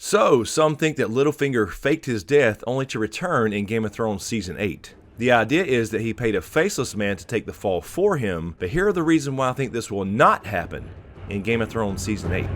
So, some think that Littlefinger faked his death only to return in Game of Thrones Season 8. The idea is that he paid a faceless man to take the fall for him, but here are the reasons why I think this will not happen in Game of Thrones Season 8.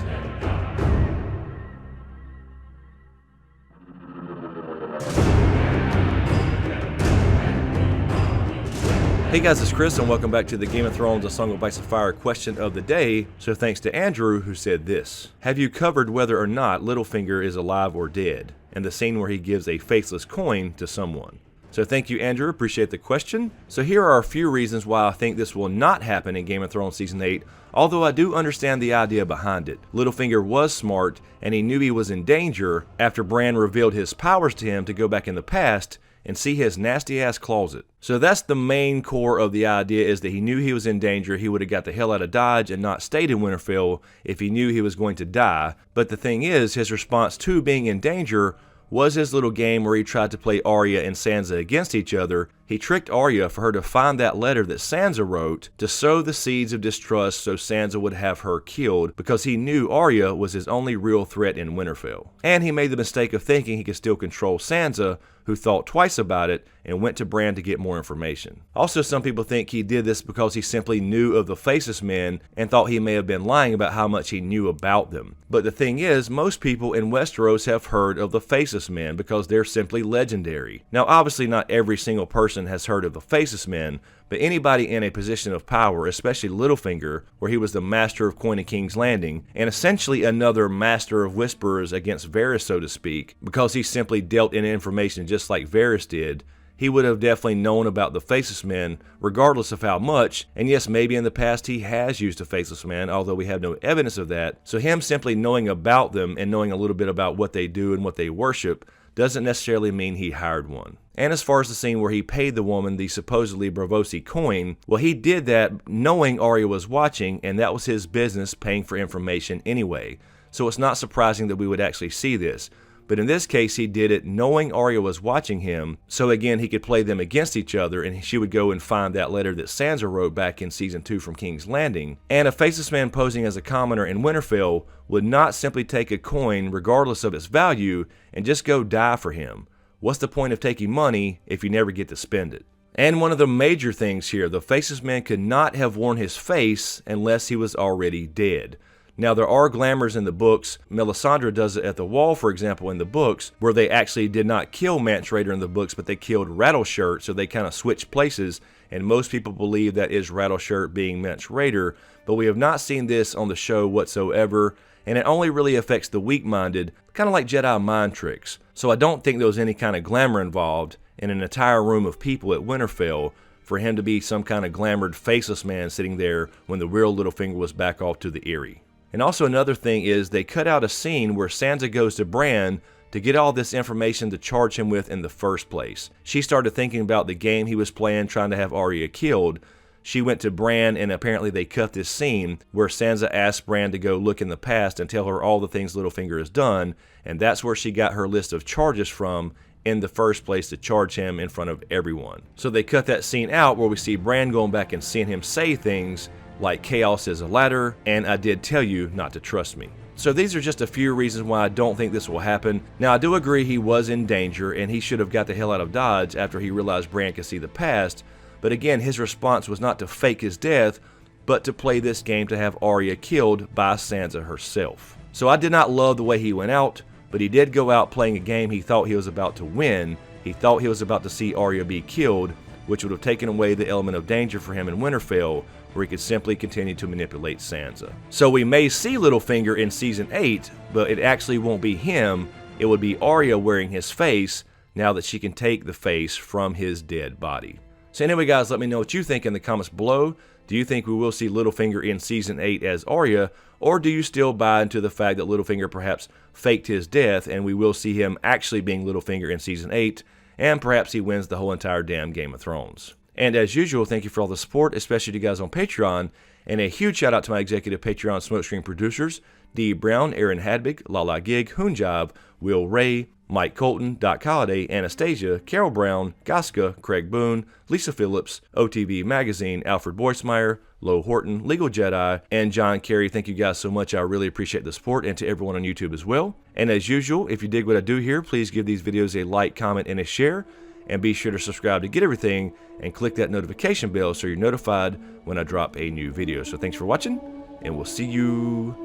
Hey guys, it's Chris and welcome back to the Game of Thrones A Song of Ice and Fire question of the day. So thanks to Andrew who said this. Have you covered whether or not Littlefinger is alive or dead? And the scene where he gives a faceless coin to someone. So thank you Andrew, appreciate the question. So here are a few reasons why I think this will not happen in Game of Thrones Season 8, although I do understand the idea behind it. Littlefinger was smart and he knew he was in danger after Bran revealed his powers to him to go back in the past and see his nasty ass closet. So that's the main core of the idea, is that he knew he was in danger. He would have got the hell out of Dodge and not stayed in Winterfell if he knew he was going to die. But the thing is, his response to being in danger was his little game where he tried to play Arya and Sansa against each other. He tricked Arya for her to find that letter that Sansa wrote to sow the seeds of distrust so Sansa would have her killed, because he knew Arya was his only real threat in Winterfell. And he made the mistake of thinking he could still control Sansa, who thought twice about it and went to Bran to get more information. Also, some people think he did this because he simply knew of the Faceless men and thought he may have been lying about how much he knew about them. But the thing is, most people in Westeros have heard of the Faceless men because they're simply legendary. Now, obviously not every single person has heard of the Faceless men, but anybody in a position of power, especially Littlefinger, where he was the master of Coin and King's Landing, and essentially another master of whisperers against Varys, so to speak, because he simply dealt in information just like Varys did, he would have definitely known about the Faceless men, regardless of how much, and yes, maybe in the past he has used a Faceless man, although we have no evidence of that. So him simply knowing about them and knowing a little bit about what they do and what they worship doesn't necessarily mean he hired one. And as far as the scene where he paid the woman the supposedly Braavosi coin, well, he did that knowing Arya was watching, and that was his business, paying for information anyway. So it's not surprising that we would actually see this. But in this case, he did it knowing Arya was watching him, so again, he could play them against each other, and she would go and find that letter that Sansa wrote back in Season 2 from King's Landing. And a Faceless man posing as a commoner in Winterfell would not simply take a coin, regardless of its value, and just go die for him. What's the point of taking money if you never get to spend it? And one of the major things here, the Faceless man could not have worn his face unless he was already dead. Now, there are glamours in the books. Melisandre does it at the Wall, for example, in the books, where they actually did not kill Mance Rayder in the books, but they killed Rattleshirt, so they kind of switched places, and most people believe that is Rattleshirt being Mance Rayder, but we have not seen this on the show whatsoever, and it only really affects the weak-minded, kind of like Jedi mind tricks. So I don't think there was any kind of glamour involved in an entire room of people at Winterfell for him to be some kind of glamored Faceless man sitting there when the real Littlefinger was back off to the Eyrie. And also another thing is they cut out a scene where Sansa goes to Bran to get all this information to charge him with in the first place. She started thinking about the game he was playing, trying to have Arya killed. She went to Bran, and apparently they cut this scene where Sansa asked Bran to go look in the past and tell her all the things Littlefinger has done, and that's where she got her list of charges from in the first place, to charge him in front of everyone. So they cut that scene out where we see Bran going back and seeing him say things like chaos is a ladder, and I did tell you not to trust me. So these are just a few reasons why I don't think this will happen. Now, I do agree he was in danger, and he should have got the hell out of Dodge after he realized Bran could see the past, but again, his response was not to fake his death, but to play this game to have Arya killed by Sansa herself. So I did not love the way he went out, but he did go out playing a game he thought he was about to win. He thought he was about to see Arya be killed, which would have taken away the element of danger for him in Winterfell, where he could simply continue to manipulate Sansa. So we may see Littlefinger in Season 8, but it actually won't be him. It would be Arya wearing his face now that she can take the face from his dead body. So anyway guys, let me know what you think in the comments below. Do you think we will see Littlefinger in Season 8 as Arya, or do you still buy into the fact that Littlefinger perhaps faked his death and we will see him actually being Littlefinger in Season 8, and perhaps he wins the whole entire damn Game of Thrones? And as usual, thank you for all the support, especially to you guys on Patreon, and a huge shout out to my executive Patreon SmokeScreen producers, D. Brown, Aaron Hadbig, Lala Gig, Hoonjob, Will Ray, Mike Colton, Doc Holliday, Anastasia, Carol Brown, Goska, Craig Boone, Lisa Phillips, OTV Magazine, Alfred Boycemeyer, Lo Horton, Legal Jedi, and John Carey. Thank you guys so much. I really appreciate the support, and to everyone on YouTube as well. And as usual, if you dig what I do here, please give these videos a like, comment, and a share. And be sure to subscribe to get everything, and click that notification bell so you're notified when I drop a new video. So thanks for watching, and we'll see you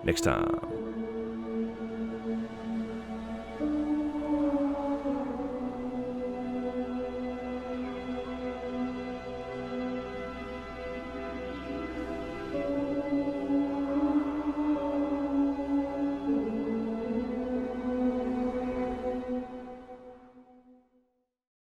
next time.